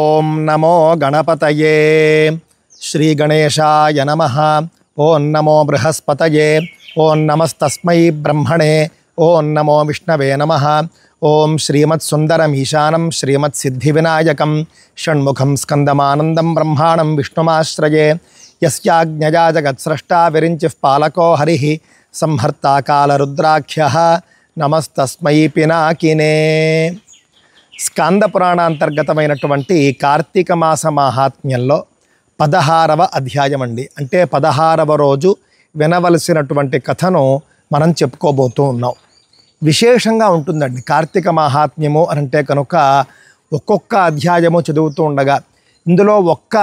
ఓం నమో గణపతయే శ్రీ గణేశాయ నమః. ఓం నమో బృహస్పతయే. ఓం నమస్తస్మై బ్రహ్మణే. ఓం నమో విష్ణవే నమః. ఓం శ్రీమత్సుందరమీశానం శ్రీమత్సిద్ధివినాయకం షణ్ముఖం స్కందమానందం బ్రహ్మాణం విష్ణుమాశ్రయే. యస్యాజ్ఞయా జగత్స్రష్టా విరించిః పాలకో హరిః సంహర్తా కాలరుద్రాఖ్యః నమస్తస్మై పినాకినే. స్కంద పురాణాంతర్గతమైనటువంటి కార్తీక మాస మాహాత్మ్యంలో 16వ అధ్యాయం అండి. అంటే 16వ రోజు వినవలసినటువంటి కథను మనం చెప్పుకోబోతూ ఉన్నాం. విశేషంగా ఉంటుందండి కార్తీక మాహాత్మ్యము అని అంటే కనుక ఒక్కొక్క అధ్యాయము చదువుతూ ఉండగా ఇందులో ఒక్క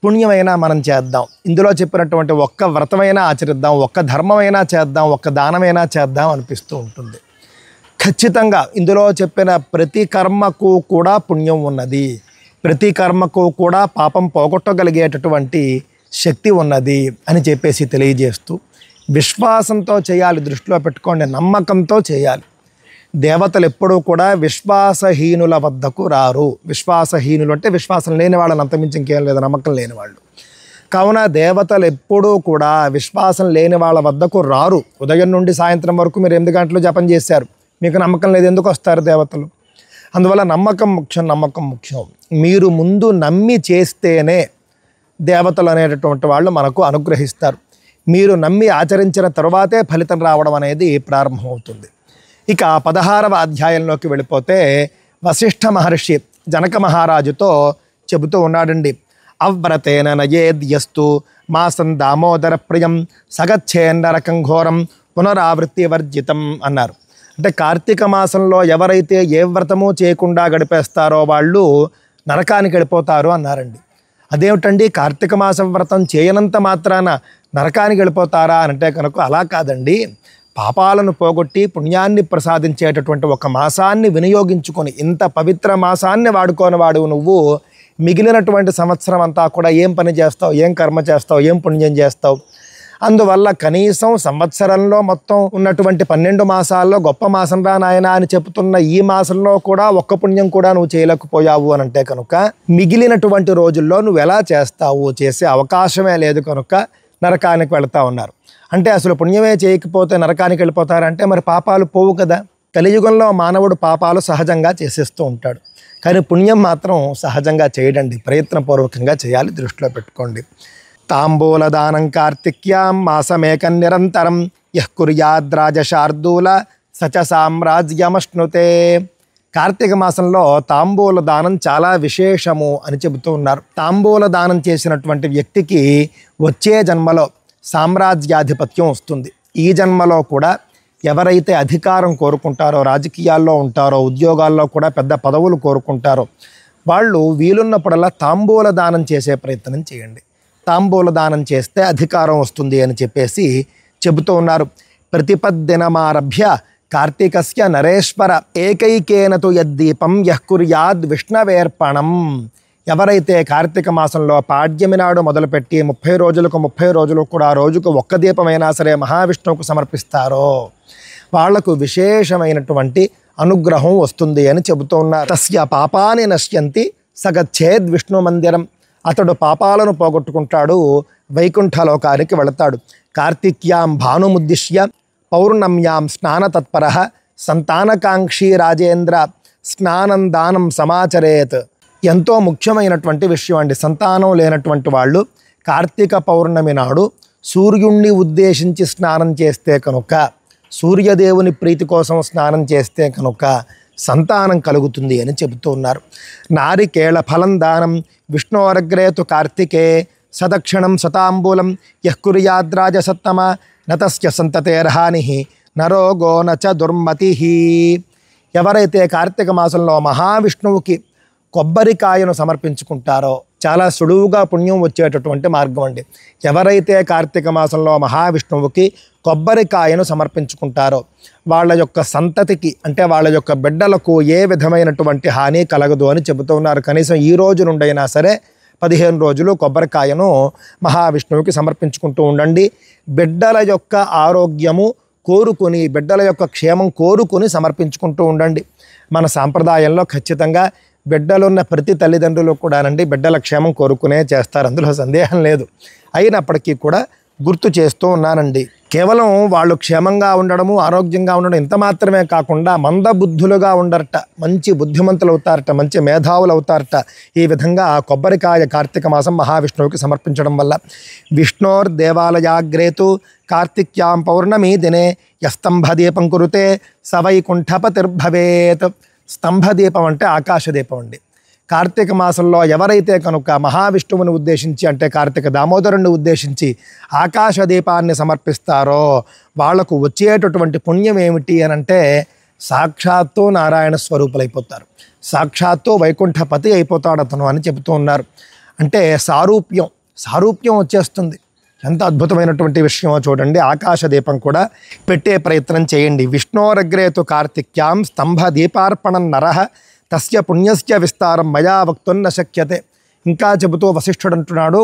పుణ్యమైనా మనం చేద్దాం, ఇందులో చెప్పినటువంటి ఒక్క వ్రతమైనా ఆచరిద్దాం, ఒక్క ధర్మమైనా చేద్దాం, ఒక్క దానమైనా చేద్దాం అనిపిస్తూ ఉంటుంది. ఖచ్చితంగా ఇందులో చెప్పిన ప్రతి కర్మకు కూడా పుణ్యం ఉన్నది, ప్రతి కర్మకు కూడా పాపం పోగొట్టగలిగేటటువంటి శక్తి ఉన్నది అని చెప్పేసి తెలియజేస్తూ విశ్వాసంతో చేయాలి. దృష్టిలో పెట్టుకోండి, నమ్మకంతో చేయాలి. దేవతలు ఎప్పుడూ కూడా విశ్వాసహీనుల వద్దకు రారు. విశ్వాసహీనులు అంటే విశ్వాసం లేని వాళ్ళని అంతమించి ఇంకేం లేదు, నమ్మకం లేని వాళ్ళు. కావున దేవతలు ఎప్పుడూ కూడా విశ్వాసం లేని వాళ్ళ వద్దకు రారు. ఉదయం నుండి సాయంత్రం వరకు మీరు 8 గంటలు జపం చేశారు, మీకు నమ్మకం లేదు, ఎందుకు వస్తారు దేవతలు? అందువల్ల నమ్మకం ముఖ్యం, నమ్మకం ముఖ్యం. మీరు ముందు నమ్మి చేస్తేనే దేవతలు అనేటటువంటి వాళ్ళు మనకు అనుగ్రహిస్తారు. మీరు నమ్మి ఆచరించిన తరువాతే ఫలితం రావడం అనేది ప్రారంభమవుతుంది. ఇక 16వ అధ్యాయంలోకి వెళ్ళిపోతే వశిష్ఠ మహర్షి జనక మహారాజుతో చెబుతూ ఉన్నాడండి. అవ్రతేన నయేద్యస్తు మాసం దామోదర ప్రియం సగచ్చేన్నరకం ఘోరం పునరావృత్తి వర్జితం అన్నారు. అంటే కార్తీక మాసంలో ఎవరైతే ఏ వ్రతము చేయకుండా గడిపేస్తారో వాళ్ళు నరకానికి వెళ్ళిపోతారు అన్నారండి. అదేమిటండి, కార్తీక మాసం వ్రతం చేయనంత మాత్రాన నరకానికి వెళ్ళిపోతారా అంటే కనుక అలా కాదండి. పాపాలను పోగొట్టి పుణ్యాన్ని ప్రసాదించేటటువంటి ఒక మాసాన్ని వినియోగించుకొని, ఇంత పవిత్ర మాసాన్ని వాడుకోని వాడు నువ్వు మిగిలినటువంటి సంవత్సరం అంతా కూడా ఏం పని చేస్తావు, ఏం కర్మ చేస్తావు, ఏం పుణ్యం చేస్తావు? అందువల్ల కనీసం సంవత్సరంలో మొత్తం ఉన్నటువంటి 12 మాసాల్లో గొప్ప మాసం రా నాయనా అని చెప్తున్న ఈ మాసంలో కూడా ఒక్క పుణ్యం కూడా నువ్వు చేయలేకపోయావు అని అంటే కనుక మిగిలినటువంటి రోజుల్లో నువ్వు ఎలా చేస్తావు? చేసే అవకాశమే లేదు కనుక నరకానికి వెళ్తా ఉన్నారు. అంటే అసలు పుణ్యమే చేయకపోతే నరకానికి వెళ్ళిపోతారంటే మరి పాపాలు పోవు కదా. కలియుగంలో మానవుడు పాపాలు సహజంగా చేసేస్తూ ఉంటాడు, కానీ పుణ్యం మాత్రం సహజంగా చేయడండి, ప్రయత్నపూర్వకంగా చేయాలి. దృష్టిలో పెట్టుకోండి. తాంబూలదానం కార్తిక్యాం మాసమేకం నిరంతరం యః కుర్యాద్రాజశార్దూల సచ సామ్రాజ్యమశ్నుతే. కార్తీక మాసంలో తాంబూల దానం చాలా విశేషము అని చెబుతూ ఉన్నారు. తాంబూల దానం చేసినటువంటి వ్యక్తికి వచ్చే జన్మలో సామ్రాజ్యాధిపత్యం వస్తుంది. ఈ జన్మలో కూడా ఎవరైతే అధికారం కోరుకుంటారో, రాజకీయాల్లో ఉంటారో, ఉద్యోగాల్లో కూడా పెద్ద పదవులు కోరుకుంటారో వాళ్ళు వీలున్నప్పుడల్లా తాంబూల దానం చేసే ప్రయత్నం చేయండి. తాంబూల దానం చేస్తే అధికారం వస్తుంది అని చెప్పేసి చెబుతూ ఉన్నారు. ప్రతిపద్దినమారభ్య కార్తీకస్య నరేశ్వర ఏకైకేనతు యద్దీపం యః కుర్యాద్ విష్ణవేర్పణం. ఎవరైతే కార్తీక మాసంలో పాడ్యమి నాడు మొదలుపెట్టి 30 రోజులకు 30 రోజులు కూడా రోజుకు ఒక్క దీపమైనా సరే మహావిష్ణువుకు సమర్పిస్తారో వాళ్లకు విశేషమైనటువంటి అనుగ్రహం వస్తుంది అని చెబుతూ ఉన్నారు. తస్య పాపాని నశ్యంతి సగచ్చేద్ విష్ణు మందిరం. అతడు పాపాలను పోగొట్టుకుంటాడు, వైకుంఠలోకానికి వెళతాడు. కార్తిక్యాం భానుముద్దిశ్య పౌర్ణమ్యాం స్నానతత్పరః సంతానకాంక్షీ రాజేంద్ర స్నానం దానం సమాచరేత్. ఎంతో ముఖ్యమైనటువంటి విషయం అండి. సంతానం లేనటువంటి వాళ్ళు కార్తీక పౌర్ణమి నాడు సూర్యుణ్ణి ఉద్దేశించి స్నానం చేస్తే కనుక, సూర్యదేవుని ప్రీతి కోసం స్నానం చేస్తే కనుక సంతానం కలుగుతుంది అని చెబుతూ ఉన్నారు. నారికేళ ఫలం దానం విష్ణోరగ్రేతు కార్తికే సదక్షిణం శతాంబూలం యః కుర్యాద్రాజ సత్తమ నతస్య సంతతేర్హాని నరోగో నచ దుర్మతి. ఎవరైతే కార్తీక మాసంలో మహావిష్ణువుకి కొబ్బరికాయను సమర్పించుకుంటారో చాలా సులువుగా పుణ్యం వచ్చేటటువంటి మార్గం అండి. ఎవరైతే కార్తీక మాసంలో మహావిష్ణువుకి కొబ్బరికాయను సమర్పించుకుంటారో వాళ్ళ యొక్క సంతతికి, అంటే వాళ్ళ యొక్క బిడ్డలకు ఏ విధమైనటువంటి హాని కలగదు అని చెబుతూ ఉన్నారు. కనీసం ఈ రోజు నుండైనా సరే 15 రోజులు కొబ్బరికాయను మహావిష్ణువుకి సమర్పించుకుంటూ ఉండండి. బిడ్డల యొక్క ఆరోగ్యము కోరుకొని, బిడ్డల యొక్క క్షేమం కోరుకొని సమర్పించుకుంటూ ఉండండి. మన సాంప్రదాయంలో ఖచ్చితంగా బిడ్డలున్న ప్రతి తల్లిదండ్రులు కూడానండి బిడ్డల క్షేమం కోరుకునే చేస్తారు, అందులో సందేహం లేదు. అయినప్పటికీ కూడా గుర్తు చేస్తూ ఉన్నానండి. కేవలం వాళ్ళు క్షేమంగా ఉండడము, ఆరోగ్యంగా ఉండడం ఇంత మాత్రమే కాకుండా మందబుద్ధులుగా ఉండరట, మంచి బుద్ధిమంతులు అవుతారట, మంచి మేధావులు అవుతారట. ఈ విధంగా కొబ్బరికాయ కార్తీక మాసం మహావిష్ణువుకి సమర్పించడం వల్ల విష్ణోర్ దేవాలయాగ్రేతు కార్తిక్యాం పౌర్ణమి దినే యస్తంభదీపం కురుతే సవైకుంఠపతిర్భవేత్. స్తంభదీపం అంటే ఆకాశదీపం అండి. కార్తీక మాసంలో ఎవరైతే కనుక మహావిష్ణువుని ఉద్దేశించి అంటే కార్తీక దామోదరుణ్ణి ఉద్దేశించి ఆకాశ దీపాన్ని సమర్పిస్తారో వాళ్లకు వచ్చేటటువంటి పుణ్యం ఏమిటి అని అంటే సాక్షాత్తు నారాయణ స్వరూపులైపోతారు, సాక్షాత్తు వైకుంఠపతి అయిపోతాడు అతను అని చెబుతూ ఉన్నారు. అంటే సారూప్యం వచ్చేస్తుంది. ఎంత అద్భుతమైనటువంటి విషయమో చూడండి. ఆకాశ దీపం కూడా పెట్టే ప్రయత్నం చేయండి. విష్ణోరగ్రేతు కార్తిక్యాం స్తంభ దీపార్పణం నరః తస్య పుణ్యస్య విస్తారం మయా వక్తున్న శక్యతే. ఇంకా చెబుతూ వశిష్ఠుడు అంటున్నాడు,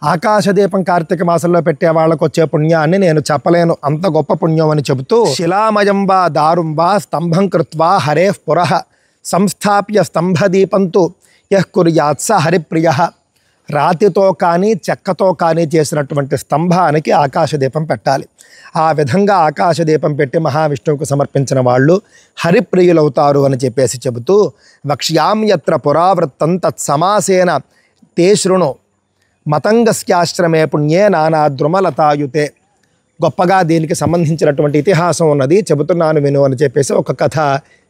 ఆకాశదీపం కార్తీక మాసంలో పెట్టే వాళ్ళకు వచ్చే పుణ్యాన్ని నేను చెప్పలేను, అంత గొప్ప పుణ్యం అని చెబుతూ శిలామయం వా దారుం వా స్తంభం కృత్వా హరేః పురః సంస్థాప్య స్తంభదీపంతు యః కుర్యాత్ స హరిప్రియః. రాతితో కానీ చెక్కతో కానీ చేసినటువంటి స్తంభానికి ఆకాశదీపం పెట్టాలి. ఆ విధంగా ఆకాశదీపం పెట్టి మహావిష్ణువుకు సమర్పించిన వాళ్ళు హరిప్రియులవుతారు అని చెప్పేసి చెబుతూ వక్ష్యాం యత్ర పురావృత్తం తత్సమాసేన తే శృణు మతంగస్యాశ్రమే పుణ్యే నానా ద్రుమలతాయుతే. గొప్పగా దీనికి సంబంధించినటువంటి ఇతిహాసం ఉన్నది, చెబుతున్నాను విను అని చెప్పేసి ఒక కథ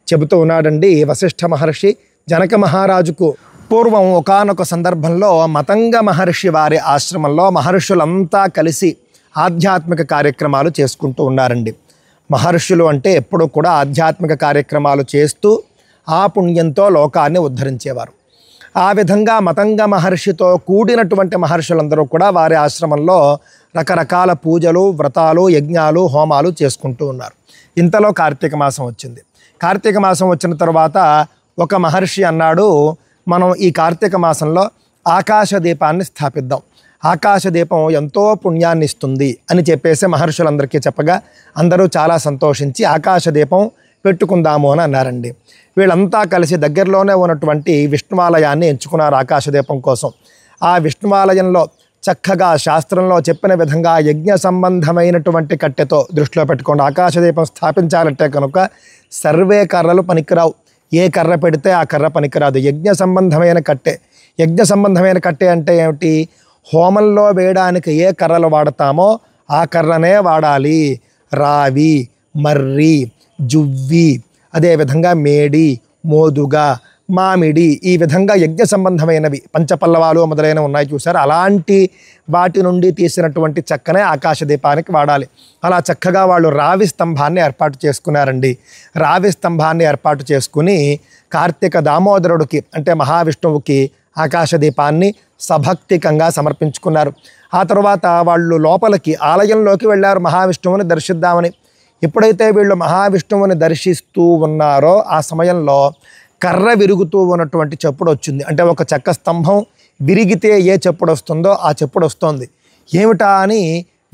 చెబుతూ ఉన్నాడండి వశిష్ఠ మహర్షి జనక మహారాజుకు. పూర్వం ఒకానొక సందర్భంలో మతంగ మహర్షి వారి ఆశ్రమంలో మహర్షులంతా కలిసి ఆధ్యాత్మిక కార్యక్రమాలు చేసుకుంటూ ఉన్నారండి. మహర్షులు అంటే ఎప్పుడూ కూడా ఆధ్యాత్మిక కార్యక్రమాలు చేస్తూ ఆ పుణ్యంతో లోకాన్ని ఉద్ధరించేవారు. ఆ విధంగా మతంగ మహర్షితో కూడినటువంటి మహర్షులందరూ కూడా వారి ఆశ్రమంలో రకరకాల పూజలు, వ్రతాలు, యజ్ఞాలు, హోమాలు చేసుకుంటూ ఉన్నారు. ఇంతలో కార్తీక మాసం వచ్చింది. కార్తీక మాసం వచ్చిన తర్వాత ఒక మహర్షి అన్నాడు, మనం ఈ కార్తీక మాసంలో ఆకాశదీపాన్ని స్థాపిద్దాం, ఆకాశదీపం ఎంతో పుణ్యాన్ని ఇస్తుంది అని చెప్పేసి మహర్షులందరికీ చెప్పగా అందరూ చాలా సంతోషించి ఆకాశదీపం పెట్టుకుందాము అని అన్నారండి. వీళ్ళంతా కలిసి దగ్గరలోనే ఉన్నటువంటి విష్ణువాలయాన్ని ఎంచుకున్నారు ఆకాశదీపం కోసం. ఆ విష్ణువాలయంలో చక్కగా శాస్త్రంలో చెప్పిన విధంగా యజ్ఞ సంబంధమైనటువంటి కట్టెతో దృష్టిలో పెట్టుకోండి. ఆకాశదీపం స్థాపించాలంటే కనుక సర్వే కర్రలు పనికిరావు, ఏ కర్ర పెడితే ఆ కర్ర పనికిరాదు. యజ్ఞ సంబంధమైన కట్టె అంటే ఏమిటి? హోమంలో వేయడానికి ఏ కర్రలు వాడతామో ఆ కర్రనే వాడాలి. రావి, మర్రి, జువ్వి, అదేవిధంగా మేడి, మోదుగ, మామిడి, ఈ విధంగా యజ్ఞ సంబంధమైనవి పంచపల్లవాలు మొదలైనవి ఉన్నాయి చూసారు, అలాంటి వాటి నుండి తీసినటువంటి చెక్కనే ఆకాశదీపానికి వాడాలి. అలా చక్కగా వాళ్ళు రావి స్తంభాన్ని ఏర్పాటు చేసుకున్నారండి. రావి స్తంభాన్ని ఏర్పాటు చేసుకుని కార్తీక దామోదరుడికి అంటే మహావిష్ణువుకి ఆకాశదీపాన్ని సభక్తికంగా సమర్పించుకున్నారు. ఆ తర్వాత వాళ్ళు లోపలికి ఆలయంలోకి వెళ్ళారు మహావిష్ణువుని దర్శిద్దామని. ఎప్పుడైతే వీళ్ళు మహావిష్ణువుని దర్శిస్తూ ఉన్నారో ఆ సమయంలో కర్ర విరుగుతూ ఉన్నటువంటి చెప్పుడు వచ్చింది. అంటే ఒక చెక్క స్తంభం విరిగితే ఏ చెప్పుడు వస్తుందో ఆ చెప్పుడు వస్తోంది. ఏమిటా అని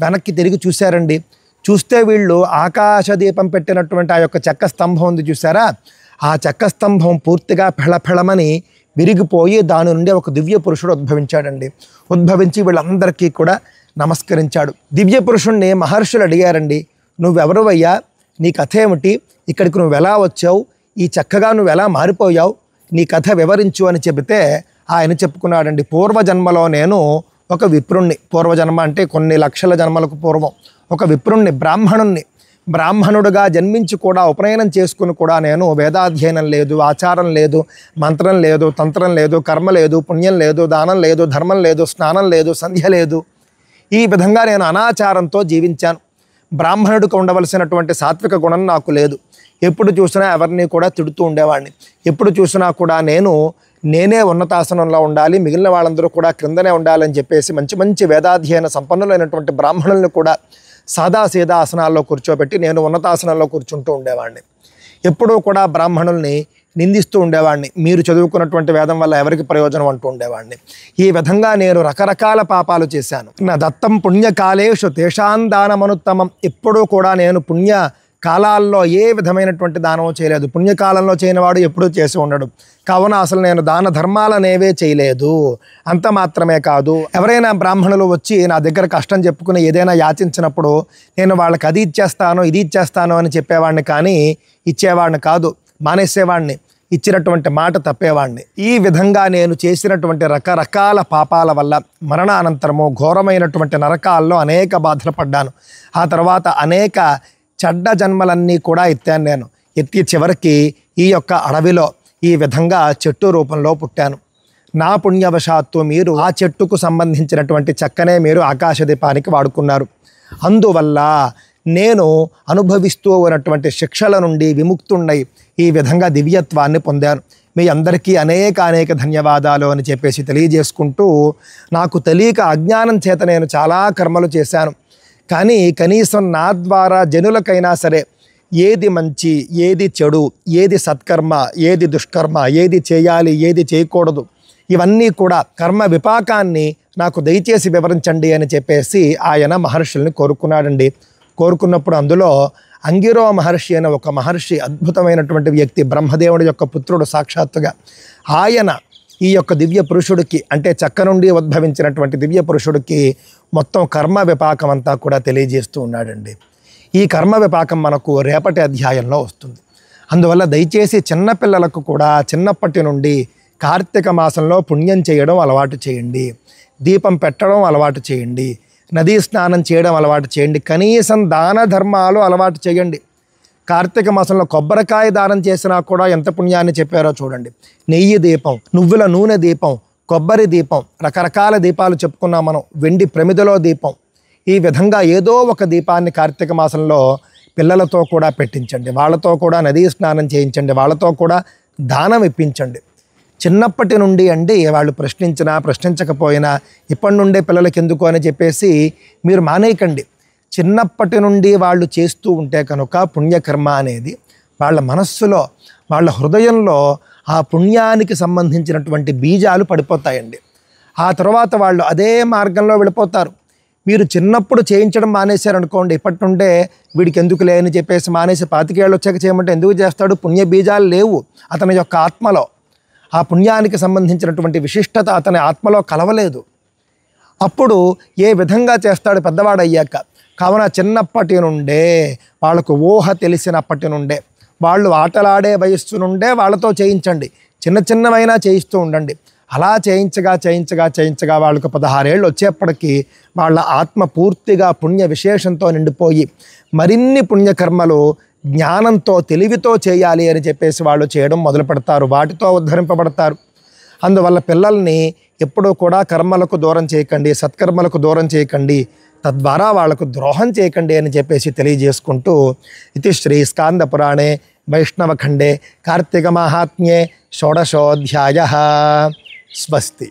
వెనక్కి తిరిగి చూశారండి. చూస్తే వీళ్ళు ఆకాశదీపం పెట్టినటువంటి ఆ యొక్క చెక్క స్తంభం ఉంది చూసారా, ఆ చెక్క స్తంభం పూర్తిగా ఫెళఫెళమని విరిగిపోయి దాని నుండి ఒక దివ్య పురుషుడు ఉద్భవించాడండి. ఉద్భవించి వీళ్ళందరికీ కూడా నమస్కరించాడు. దివ్య పురుషుణ్ణి మహర్షులు అడిగారండి, నువ్వెవరువయ్యా, నీ కథ ఏమిటి, ఇక్కడికి నువ్వు ఎలా వచ్చావు, ఈ చక్కగా నువ్వు ఎలా మారిపోయావు, నీ కథ వివరించు అని చెబితే ఆయన చెప్పుకున్నాడండి, పూర్వజన్మలో నేను ఒక విప్రుణ్ణి, పూర్వజన్మ అంటే కొన్ని లక్షల జన్మలకు పూర్వం ఒక విప్రుణ్ణి, బ్రాహ్మణుడుగా జన్మించి కూడా ఉపనయనం చేసుకుని కూడా నేను వేదాధ్యయనం లేదు, ఆచారం లేదు, మంత్రం లేదు, తంత్రం లేదు, కర్మ లేదు, పుణ్యం లేదు, దానం లేదు, ధర్మం లేదు, స్నానం లేదు, సంధ్య లేదు, ఈ విధంగా నేను అనాచారంతో జీవించాను. బ్రాహ్మణుడికి ఉండవలసినటువంటి సాత్విక గుణం నాకు లేదు. ఎప్పుడు చూసినా ఎవరిని కూడా తిడుతూ ఉండేవాడిని. ఎప్పుడు చూసినా కూడా నేనే ఉన్నతాసనంలో ఉండాలి, మిగిలిన వాళ్ళందరూ కూడా క్రిందనే ఉండాలని చెప్పేసి మంచి మంచి వేదాధ్యయన సంపన్నులైనటువంటి బ్రాహ్మణులను కూడా సాదాసీదా ఆసనాల్లో కూర్చోబెట్టి నేను ఉన్నతాసనంలో కూర్చుంటూ ఉండేవాడిని. ఎప్పుడూ కూడా బ్రాహ్మణుల్ని నిందిస్తూ ఉండేవాడిని. మీరు చదువుకున్నటువంటి వేదం వల్ల ఎవరికి ప్రయోజనం అంటూ ఉండేవాడిని. ఈ విధంగా నేను రకరకాల పాపాలు చేశాను. నా దత్తం పుణ్యకాలేషు తేషాం దానమనుత్తమం. ఎప్పుడూ కూడా నేను పుణ్య కాలాల్లో ఏ విధమైనటువంటి దానం చేయలేదు. పుణ్యకాలంలో చేయనివాడు ఎప్పుడూ చేసి ఉండడు. కావున అసలు నేను దాన ధర్మాలనేవే చేయలేదు. అంత మాత్రమే కాదు, ఎవరైనా బ్రాహ్మణులు వచ్చి నా దగ్గర కష్టం చెప్పుకుని ఏదైనా యాచించినప్పుడు నేను వాళ్ళకి అది ఇచ్చేస్తాను ఇది ఇచ్చేస్తాను అని చెప్పేవాడిని, కానీ ఇచ్చేవాడిని కాదు, మానేసేవాడిని, ఇచ్చినటువంటి మాట తప్పేవాడిని. ఈ విధంగా నేను చేసినటువంటి రకరకాల పాపాల వల్ల మరణానంతరము ఘోరమైనటువంటి నరకాల్లో అనేక బాధలు పడ్డాను. ఆ తర్వాత అనేక చెడ్డ జన్మలన్నీ కూడా ఎత్తాను. నేను ఎత్తి చివరికి ఈ యొక్క అడవిలో ఈ విధంగా చెట్టు రూపంలో పుట్టాను. నా పుణ్యవశాత్తు మీరు ఆ చెట్టుకు సంబంధించినటువంటి చెక్కనే మీరు ఆకాశదీపానికి వాడుకున్నారు. అందువల్ల నేను అనుభవిస్తూ ఉన్నటువంటి శిక్షల నుండి విముక్తున్నై ఈ విధంగా దివ్యత్వాన్ని పొందాను. మీ అందరికీ అనేక ధన్యవాదాలు అని చెప్పేసి తెలియజేసుకుంటూ, నాకు తెలియక అజ్ఞానం చేత నేను చాలా కర్మలు చేశాను, కానీ కనీసం నా ద్వారా జనులకైనా సరే ఏది మంచి ఏది చెడు, ఏది సత్కర్మ ఏది దుష్కర్మ, ఏది చేయాలి ఏది చేయకూడదు, ఇవన్నీ కూడా కర్మ విపాకాన్ని నాకు దయచేసి వివరించండి అని చెప్పేసి ఆయన మహర్షుల్ని కోరుకున్నాడండి. కోరుకున్నప్పుడు అందులో అంగిరో మహర్షి అనే ఒక మహర్షి, అద్భుతమైనటువంటి వ్యక్తి, బ్రహ్మదేవుడి యొక్క పుత్రుడు సాక్షాత్తుగా, ఆయన ఈ యొక్క దివ్య పురుషుడికి, అంటే చక్క నుండి ఉద్భవించినటువంటి దివ్య పురుషుడికి మొత్తం కర్మ విపాకం అంతా కూడా తెలియజేస్తూ ఉన్నాడండి. ఈ కర్మ విపాకం మనకు రేపటి అధ్యాయంలో వస్తుంది. అందువల్ల దయచేసి చిన్నపిల్లలకు కూడా చిన్నప్పటి నుండి కార్తీక మాసంలో పుణ్యం చేయడం అలవాటు చేయండి, దీపం పెట్టడం అలవాటు చేయండి, నదీ స్నానం చేయడం అలవాటు చేయండి, కనీసం దాన ధర్మాలు అలవాటు చేయండి. కార్తీక మాసంలో కొబ్బరికాయ దానం చేసినా కూడా ఎంత పుణ్యాన్ని చెప్పారో చూడండి. నెయ్యి దీపం, నువ్వుల నూనె దీపం, కొబ్బరి దీపం, రకరకాల దీపాలు చెప్పుకున్నాం మనం, వెండి ప్రమిదలో దీపం, ఈ విధంగా ఏదో ఒక దీపాన్ని కార్తీక మాసంలో పిల్లలతో కూడా పెట్టించండి, వాళ్ళతో కూడా నదీ స్నానం చేయించండి, వాళ్ళతో కూడా దానం ఇప్పించండి. చిన్నప్పటి నుండి అండి వాళ్ళు ప్రశ్నించినా ప్రశ్నించకపోయినా ఇప్పటి నుండే పిల్లలకి ఎందుకు అని చెప్పేసి మీరు మానేయకండి. చిన్నప్పటి నుండి వాళ్ళు చేస్తూ ఉంటే కనుక పుణ్యకర్మ అనేది వాళ్ళ మనస్సులో, వాళ్ళ హృదయంలో ఆ పుణ్యానికి సంబంధించినటువంటి బీజాలు పడిపోతాయండి. ఆ తర్వాత వాళ్ళు అదే మార్గంలో వెళ్ళిపోతారు. మీరు చిన్నప్పుడు చేయించడం మానేశారనుకోండి, ఇప్పటి నుండే వీడికి ఎందుకులే అని చెప్పేసి మానేసి 25 ఏళ్ళు వచ్చాక చేయమంటే ఎందుకు చేస్తాడు? పుణ్య బీజాలు లేవు అతని యొక్క ఆత్మలో, ఆ పుణ్యానికి సంబంధించినటువంటి విశిష్టత అతని ఆత్మలో కలవలేదు. అప్పుడు ఏ విధంగా చేస్తాడు పెద్దవాడయ్యాక? కావున చిన్నప్పటి నుండే వాళ్ళకు ఊహ తెలిసినప్పటి నుండే, వాళ్ళు ఆటలాడే వయస్సు నుండే వాళ్ళతో చేయించండి, చిన్నవైనా చేయిస్తూ ఉండండి. అలా చేయించగా వాళ్ళకు 16 ఏళ్ళు వచ్చేప్పటికీ వాళ్ళ ఆత్మ పూర్తిగా పుణ్య విశేషంతో నిండిపోయి మరిన్ని పుణ్యకర్మలు జ్ఞానంతో తెలివితో చేయాలి అని చెప్పేసి వాళ్ళు చేయడం మొదలు పెడతారు, వాటితో ఉద్ధరింపబడతారు. అందువల్ల పిల్లల్ని ఎప్పుడూ కూడా కర్మలకు దూరం చేయకండి, సత్కర్మలకు దూరం చేయకండి, తద్వారా వాళ్లకు ద్రోహం చేయకండి అని చెప్పేసి తెలియజేసుకుంటూ, ఇది శ్రీ స్కాంద పురాణే వైష్ణవఖండే కార్తీక మాహాత్మ్యే షోడశోధ్యాయః. స్వస్తి.